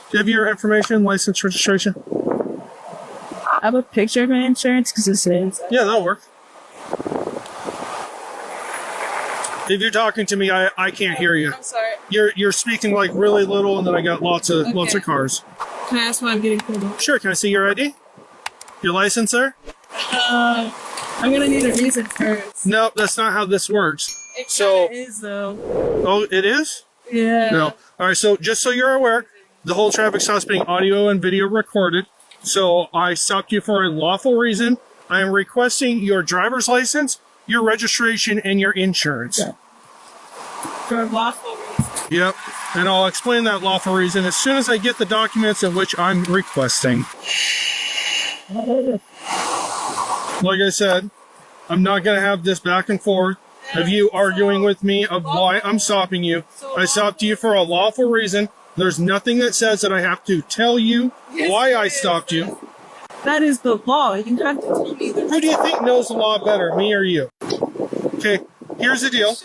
Do you have your information, license, registration? I have a picture of my insurance because it's says. Yeah, that'll work. If you're talking to me, I can't hear you. I'm sorry. You're speaking like really little, and then I got lots of cars. Can I ask why I'm getting pulled over? Sure. Can I see your ID? Your license, sir? I'm gonna need a reason first. No, that's not how this works. It is though. Oh, it is? Yeah. No. All right. So just so you're aware, the whole traffic stop is being audio and video recorded. So I stopped you for a lawful reason. I am requesting your driver's license, your registration, and your insurance. Yeah. For a lawful reason. Yep. And I'll explain that lawful reason as soon as I get the documents in which I'm requesting. Like I said, I'm not going to have this back and forth of you arguing with me of why I'm stopping you. I stopped you for a lawful reason. There's nothing that says that I have to tell you why I stopped you. That is the law. You have to tell me. Who do you think knows the law better, me or you? Okay, here's the deal.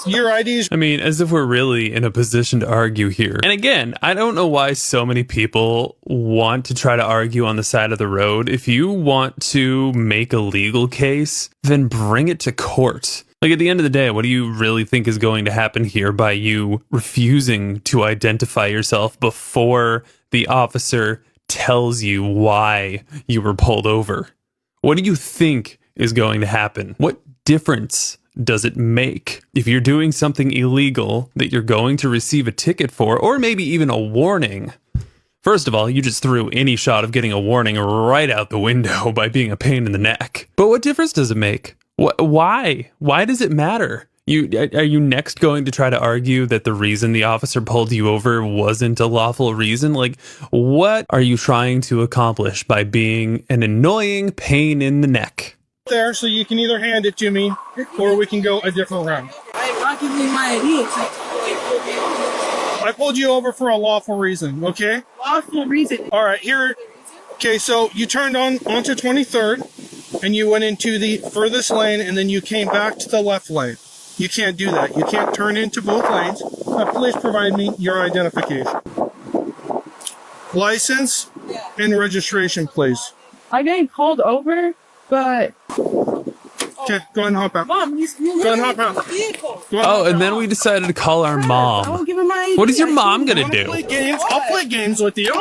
Your IDs. I mean, as if we're really in a position to argue here. And again, I don't know why so many people want to try to argue on the side of the road. If you want to make a legal case, then bring it to court. Like, at the end of the day, what do you really think is going to happen here by you refusing to identify yourself before the officer tells you why you were pulled over? What do you think is going to happen? What difference does it make if you're doing something illegal that you're going to receive a ticket for, or maybe even a warning? First of all, you just threw any shot of getting a warning right out the window by being a pain in the neck. But what difference does it make? Why? Why does it matter? Are you next going to try to argue that the reason the officer pulled you over wasn't a lawful reason? Like, what are you trying to accomplish by being an annoying pain in the neck? There, so you can either hand it to me or we can go a different route. I'm not giving you my ID. I pulled you over for a lawful reason, okay? Lawful reason. All right, here. Okay, so you turned onto 23rd and you went into the furthest lane and then you came back to the left lane. You can't do that. You can't turn into both lanes. Please provide me your identification. License and registration, please. I'm getting pulled over, but... Okay, go ahead and hop out. Mom, you go ahead and hop out. Oh, and then we decided to call our mom. What is your mom gonna do? I'll play games with you.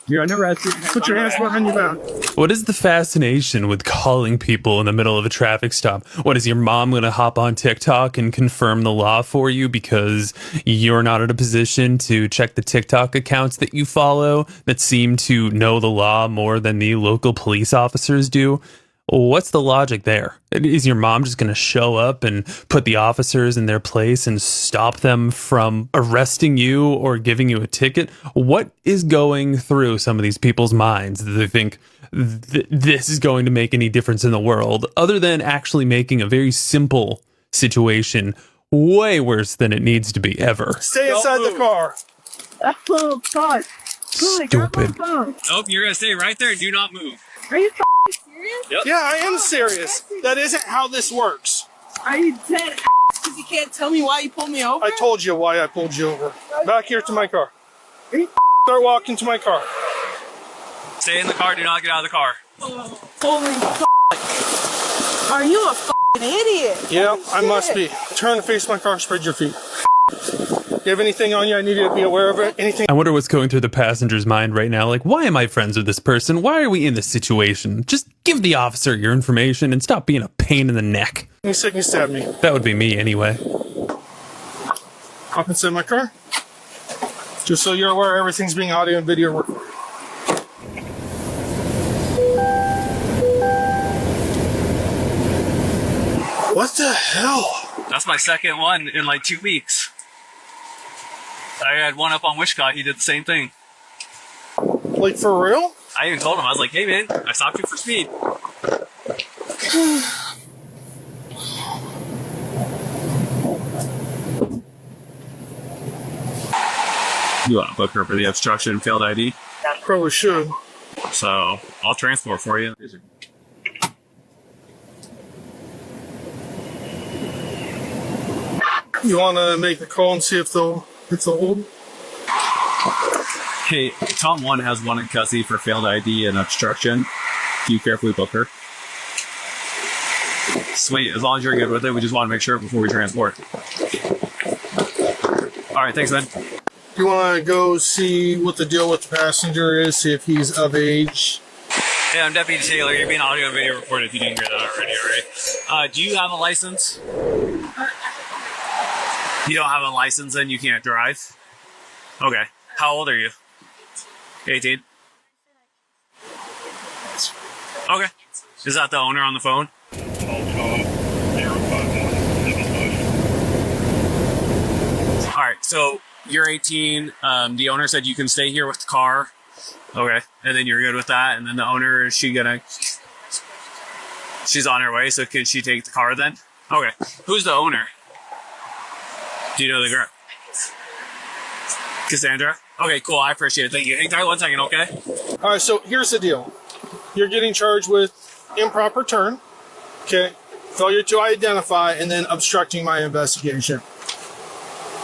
You're under arrest. Put your hands behind your back. What is the fascination with calling people in the middle of a traffic stop? What, is your mom gonna hop on TikTok and confirm the law for you because you're not in a position to check the TikTok accounts that you follow that seem to know the law more than the local police officers do? What's the logic there? Is your mom just going to show up and put the officers in their place and stop them from arresting you or giving you a ticket? What is going through some of these people's minds that they think this is going to make any difference in the world, other than actually making a very simple situation way worse than it needs to be ever? Stay inside the car. Oh, God. Stupid. Nope, you're going to stay right there. Do not move. Are you serious? Yep. Yeah, I am serious. That isn't how this works. Are you dead because you can't tell me why you pulled me over? I told you why I pulled you over. Back here to my car. Start walking to my car. Stay in the car. Do not get out of the car. Oh, holy f***. Are you a f***ing idiot? Yeah, I must be. Turn and face my car. Spread your feet. You have anything on you I need you to be aware of? Anything? I wonder what's going through the passenger's mind right now. Like, why am I friends with this person? Why are we in this situation? Just give the officer your information and stop being a pain in the neck. You sick and stab me. That would be me anyway. Hop inside my car. Just so you're aware, everything's being audio and video recorded. What the hell? That's my second one in like 2 weeks. I had one up on Wishcott. He did the same thing. Like, for real? I even told him. I was like, hey, man, I stopped you for speed. You want to book her for the obstruction and failed ID? Probably should. So I'll transport for you. You want to make a call and see if they'll hold? Hey, Tom 1 has one in custody for failed ID and obstruction. Do you carefully book her? Sweet, as long as you're good with it, we just want to make sure before we transport. Alright, thanks, man. You want to go see what the deal with the passenger is, see if he's of age? Hey, I'm Deputy Taylor. You're being audio and video recorded if you didn't hear that already, alright? Do you have a license? You don't have a license and you can't drive? Okay. How old are you? 18? Okay. Is that the owner on the phone? Alright, so you're 18. The owner said you can stay here with the car. Okay. And then you're good with that. And then the owner, is she gonna... She's on her way, so can she take the car then? Okay. Who's the owner? Do you know the girl? Cassandra? Okay, cool. I appreciate it. Thank you. Hang tight 1 second, okay? All right, so here's the deal. You're getting charged with improper turn, okay, failure to identify, and then obstructing my investigation.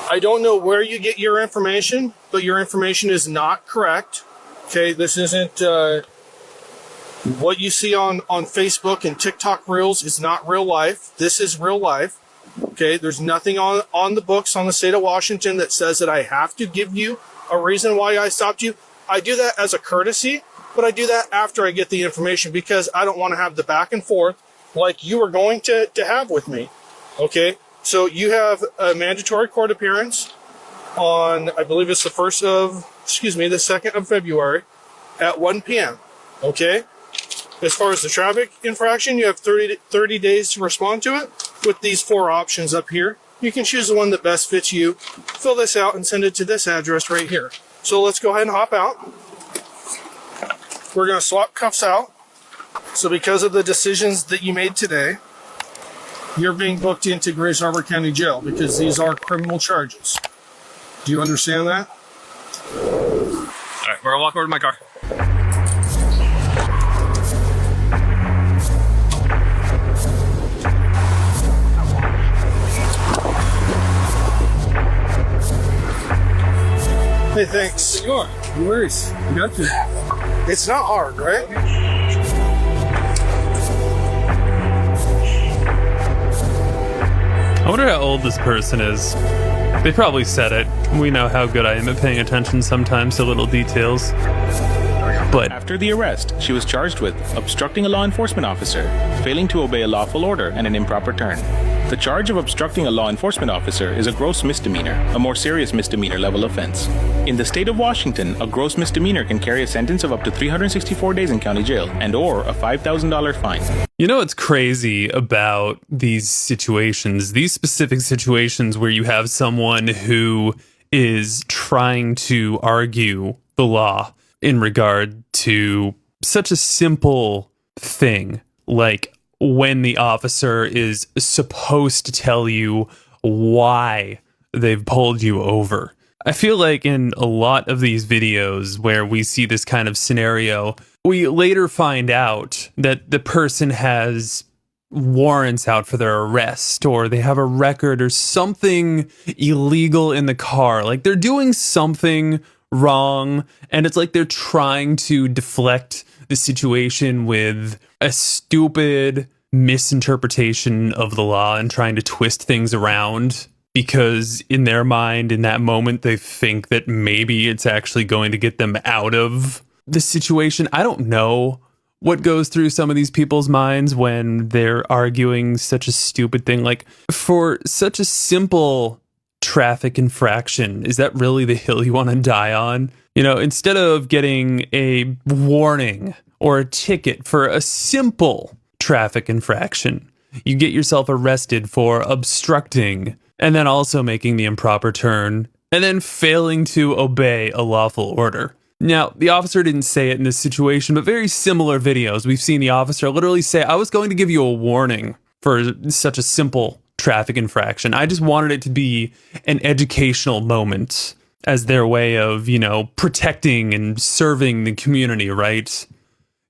I don't know where you get your information, but your information is not correct. Okay, this isn't what you see on Facebook and TikTok Reels is not real life. This is real life. Okay, there's nothing on the books on the state of Washington that says that I have to give you a reason why I stopped you. I do that as a courtesy, but I do that after I get the information because I don't want to have the back and forth like you were going to have with me. Okay, so you have a mandatory court appearance on, I believe it's the 2nd of February at 1 p.m. Okay, as far as the traffic infraction, you have 30 days to respond to it with these 4 options up here. You can choose the one that best fits you, fill this out, and send it to this address right here. So let's go ahead and hop out. We're going to swap cuffs out. So because of the decisions that you made today, you're being booked into Grays Harbor County Jail because these are criminal charges. Do you understand that? All right, we're going to walk over to my car. Hey, thanks. You are. No worries. You got to. It's not hard, right? I wonder how old this person is. They probably said it. We know how good I am at paying attention sometimes to little details. But after the arrest, she was charged with obstructing a law enforcement officer, failing to obey a lawful order, and an improper turn. The charge of obstructing a law enforcement officer is a gross misdemeanor, a more serious misdemeanor level offense. In the state of Washington, a gross misdemeanor can carry a sentence of up to 364 days in county jail and or a $5,000 fine. you know what's crazy about these situations, these specific situations where you have someone who is trying to argue the law in regard to such a simple thing like when the officer is supposed to tell you why they've pulled you over. I feel like in a lot of these videos where we see this kind of scenario, we later find out that the person has warrants out for their arrest, or they have a record or something illegal in the car. Like they're doing something wrong, and it's like they're trying to deflect the situation with a stupid misinterpretation of the law and trying to twist things around because in their mind, in that moment, they think that maybe it's actually going to get them out of the situation. I don't know what goes through some of these people's minds when they're arguing such a stupid thing. Like, for such a simple traffic infraction, is that really the hill you want to die on? You know, instead of getting a warning or a ticket for a simple traffic infraction, you get yourself arrested for obstructing and then also making the improper turn and then failing to obey a lawful order. Now, the officer didn't say it in this situation, but very similar videos, we've seen the officer literally say, I was going to give you a warning for such a simple traffic infraction. I just wanted it to be an educational moment as their way of, you know, protecting and serving the community, right?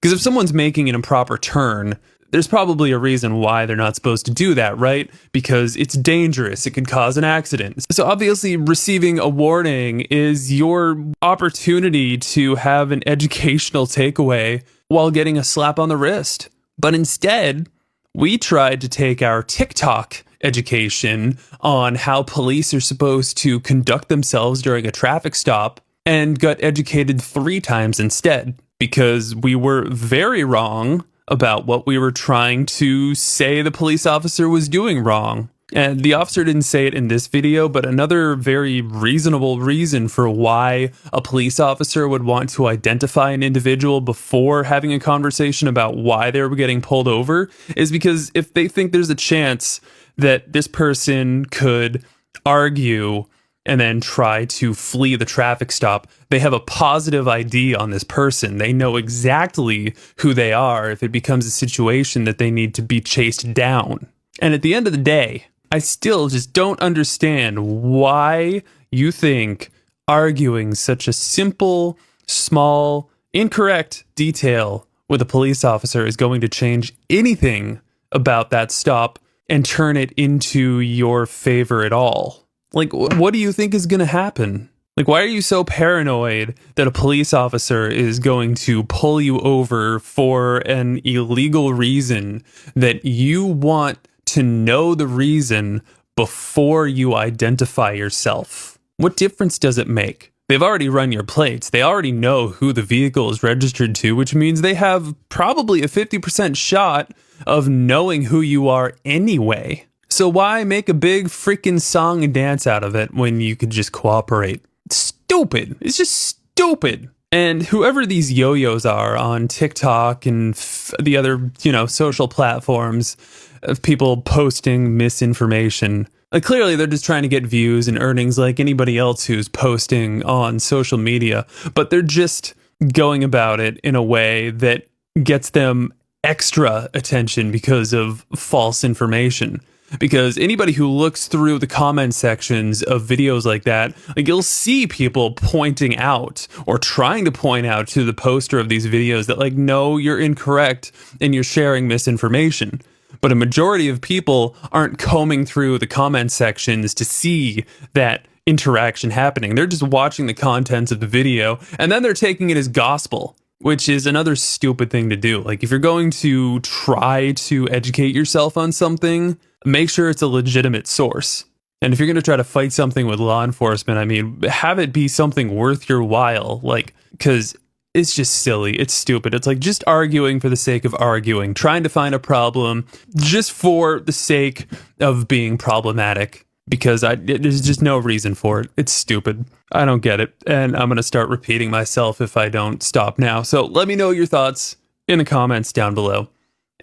Because if someone's making an improper turn, There's probably a reason why they're not supposed to do that, right? Because it's dangerous. It could cause an accident. So obviously receiving a warning is your opportunity to have an educational takeaway while getting a slap on the wrist. But instead, we tried to take our TikTok education on how police are supposed to conduct themselves during a traffic stop and got educated 3 times instead, because we were very wrong about what we were trying to say the police officer was doing wrong. And the officer didn't say it in this video, but another very reasonable reason for why a police officer would want to identify an individual before having a conversation about why they were getting pulled over is because if they think there's a chance that this person could argue and then try to flee the traffic stop, they have a positive ID on this person. They know exactly who they are if it becomes a situation that they need to be chased down. And at the end of the day, I still just don't understand why you think arguing such a simple, small, incorrect detail with a police officer is going to change anything about that stop and turn it into your favor at all. Like, what do you think is going to happen? Like, why are you so paranoid that a police officer is going to pull you over for an illegal reason that you want to know the reason before you identify yourself? What difference does it make? They've already run your plates. They already know who the vehicle is registered to, which means they have probably a 50% shot of knowing who you are anyway. So why make a big freaking song and dance out of it when you could just cooperate? It's stupid. It's just stupid. And whoever these yo-yos are on TikTok and the other, social platforms of people posting misinformation, like clearly they're just trying to get views and earnings like anybody else who's posting on social media, but they're just going about it in a way that gets them extra attention because of false information. Because anybody who looks through the comment sections of videos like that, like you'll see people pointing out or trying to point out to the poster of these videos that like, no, you're incorrect and you're sharing misinformation. But a majority of people aren't combing through the comment sections to see that interaction happening. They're just watching the contents of the video and then they're taking it as gospel, which is another stupid thing to do. Like if you're going to try to educate yourself on something, make sure it's a legitimate source. And if you're going to try to fight something with law enforcement, I mean, have it be something worth your while. Like, because it's just silly. It's stupid. It's like just arguing for the sake of arguing, trying to find a problem just for the sake of being problematic. Because there's just no reason for it. It's stupid. I don't get it. And I'm going to start repeating myself if I don't stop now. So let me know your thoughts in the comments down below.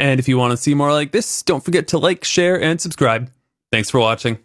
And if you want to see more like this, don't forget to like, share, and subscribe. Thanks for watching.